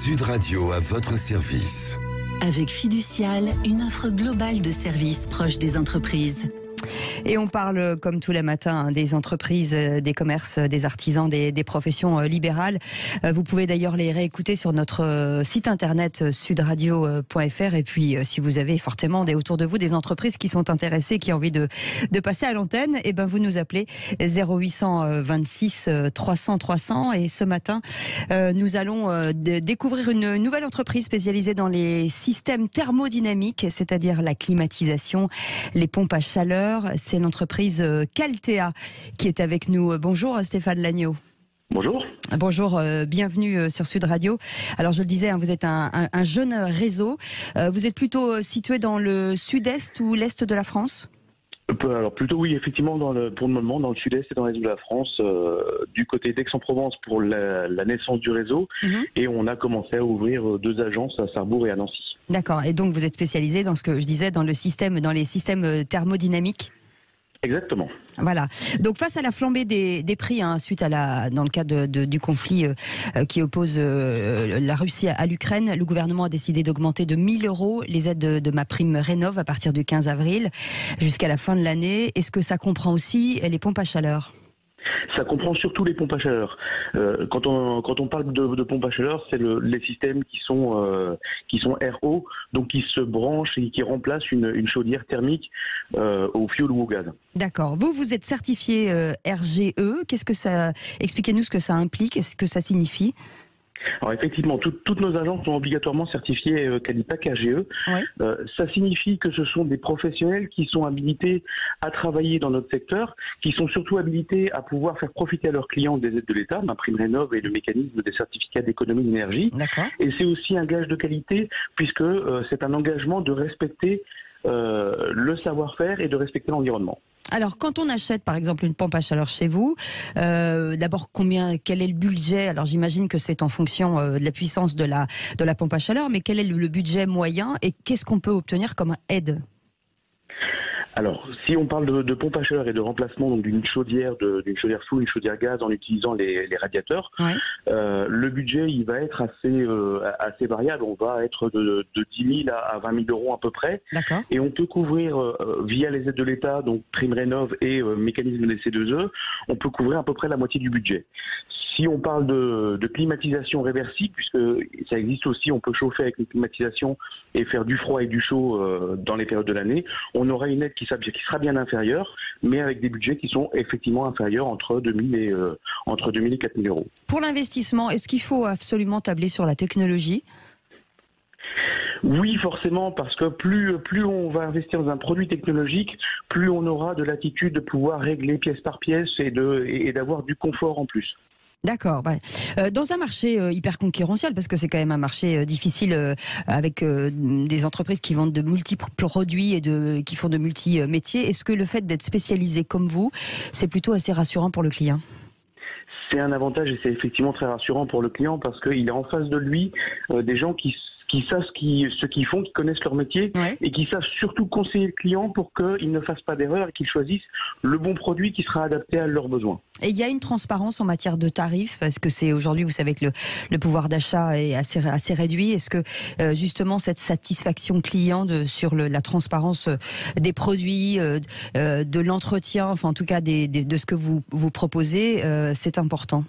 Sud Radio à votre service. Avec Fiducial, une offre globale de services proches des entreprises. Et on parle, comme tous les matins, des entreprises, des commerces, des artisans, des professions libérales. Vous pouvez d'ailleurs les réécouter sur notre site internet sudradio.fr. Et puis, si vous avez fortement autour de vous des entreprises qui sont intéressées, qui ont envie de passer à l'antenne, et ben vous nous appelez 0826 300 300. Et ce matin, nous allons découvrir une nouvelle entreprise spécialisée dans les systèmes thermodynamiques, c'est-à-dire la climatisation, les pompes à chaleur. C'est l'entreprise Caltea qui est avec nous. Bonjour Stéphane Lagneau. Bonjour. Bonjour, bienvenue sur Sud Radio. Alors je le disais, vous êtes un jeune réseau. Vous êtes plutôt situé dans le sud-est ou l'est de la France ? Alors plutôt oui, effectivement, pour le moment dans le sud-est et dans l'est de la France, du côté d'Aix-en-Provence pour la naissance du réseau, et on a commencé à ouvrir 2 agences à Sarrebourg et à Nancy. D'accord, et donc vous êtes spécialisé dans ce que je disais, dans les systèmes thermodynamiques ? Exactement. Voilà. Donc face à la flambée des prix suite dans le cadre du conflit qui oppose la Russie à l'Ukraine, le gouvernement a décidé d'augmenter de 1 000 € les aides de MaPrimeRénov' à partir du 15 avril jusqu'à la fin de l'année. Est-ce que ça comprend aussi les pompes à chaleur ? Ça comprend surtout les pompes à chaleur. Quand on parle de pompes à chaleur, c'est les systèmes qui sont RO, donc qui se branchent et qui remplacent une chaudière thermique au fioul ou au gaz. D'accord. Vous êtes certifié RGE. Expliquez-nous ce que ça implique et ce que ça signifie. Alors effectivement, toutes nos agences sont obligatoirement certifiées Calipac RGE. Oui. Ça signifie que ce sont des professionnels qui sont habilités à travailler dans notre secteur, qui sont surtout habilités à pouvoir faire profiter à leurs clients des aides de l'État, MaPrimeRénov' et le mécanisme des certificats d'économie d'énergie. D'accord. Et c'est aussi un gage de qualité puisque c'est un engagement de respecter le savoir-faire et de respecter l'environnement. Alors, quand on achète, par exemple, une pompe à chaleur chez vous, d'abord, quel est le budget ? Alors, j'imagine que c'est en fonction de la puissance de la pompe à chaleur, mais quel est le budget moyen et qu'est-ce qu'on peut obtenir comme aide ? Alors, si on parle de pompe à chaleur et de remplacement d'une chaudière fuel, une chaudière gaz en utilisant les radiateurs, ouais. Le budget il va être assez variable. On va être de 10 000 à 20 000 € à peu près. D'accord. Et on peut couvrir via les aides de l'État, donc MaPrimeRénov' et mécanisme des C2E, on peut couvrir à peu près la moitié du budget. Si on parle de climatisation réversible, puisque ça existe aussi, on peut chauffer avec une climatisation et faire du froid et du chaud dans les périodes de l'année, on aura une aide qui sera bien inférieure, mais avec des budgets qui sont effectivement inférieurs entre 2 000 et 4 000 €. Pour l'investissement, est-ce qu'il faut absolument tabler sur la technologie ? Oui, forcément, parce que plus on va investir dans un produit technologique, plus on aura de latitude de pouvoir régler pièce par pièce et d'avoir du confort en plus. D'accord. Ouais. Dans un marché hyper concurrentiel, parce que c'est quand même un marché difficile avec des entreprises qui vendent de multiples produits et qui font de multi-métiers, est-ce que le fait d'être spécialisé comme vous, c'est plutôt assez rassurant pour le client ? C'est un avantage et c'est effectivement très rassurant pour le client parce qu'il a en face de lui des gens qui savent ce qu'ils font, qui connaissent leur métier, ouais. Et qui savent surtout conseiller le client pour qu'il ne fasse pas d'erreur et qu'il choisisse le bon produit qui sera adapté à leurs besoins. Et il y a une transparence en matière de tarifs, parce que c'est aujourd'hui, vous savez que le pouvoir d'achat est assez réduit. Est-ce que justement cette satisfaction client sur la transparence des produits, de l'entretien, enfin en tout cas de ce que vous proposez, c'est important ?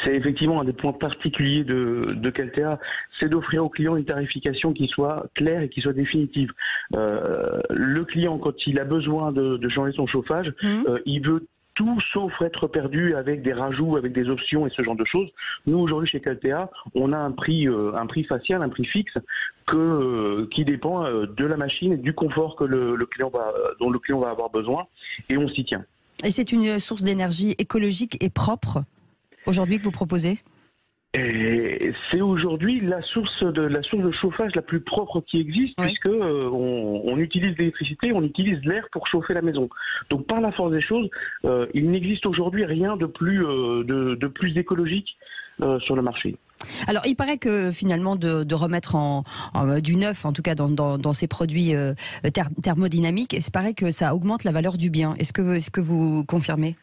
C'est effectivement un des points particuliers de Caltea, c'est d'offrir aux clients une tarification qui soit claire et qui soit définitive. Le client, quand il a besoin de changer son chauffage, il veut tout sauf être perdu avec des rajouts, avec des options et ce genre de choses. Nous, aujourd'hui, chez Caltea, on a un prix facial, un prix fixe qui dépend de la machine et du confort que dont le client va avoir besoin, et on s'y tient. Et c'est une source d'énergie écologique et propre aujourd'hui que vous proposez ? Et c'est aujourd'hui la source de chauffage la plus propre qui existe, oui. Puisque on utilise l'électricité, on utilise l'air pour chauffer la maison. Donc par la force des choses, il n'existe aujourd'hui rien de plus écologique sur le marché. Alors, il paraît que finalement de remettre du neuf, en tout cas dans ces produits thermodynamiques, il paraît que ça augmente la valeur du bien. Est-ce que vous confirmez ?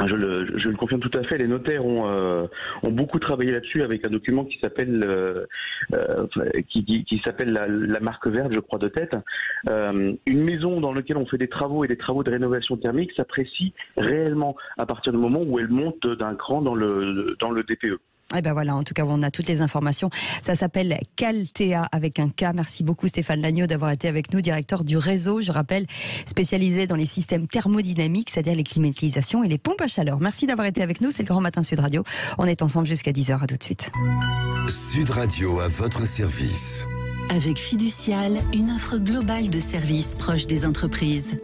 je le confirme tout à fait. Les notaires ont beaucoup travaillé là-dessus avec un document qui s'appelle la marque verte, je crois de tête. Une maison dans laquelle on fait des travaux et des travaux de rénovation thermique s'apprécie réellement à partir du moment où elle monte d'un cran dans le DPE. Et ben voilà, en tout cas, on a toutes les informations. Ça s'appelle Caltea avec un K. Merci beaucoup Stéphane Lagneau d'avoir été avec nous, directeur du réseau, je rappelle, spécialisé dans les systèmes thermodynamiques, c'est-à-dire les climatisations et les pompes à chaleur. Merci d'avoir été avec nous, c'est le Grand Matin Sud Radio. On est ensemble jusqu'à 10h, à tout de suite. Sud Radio à votre service. Avec Fiducial, une offre globale de services proche des entreprises.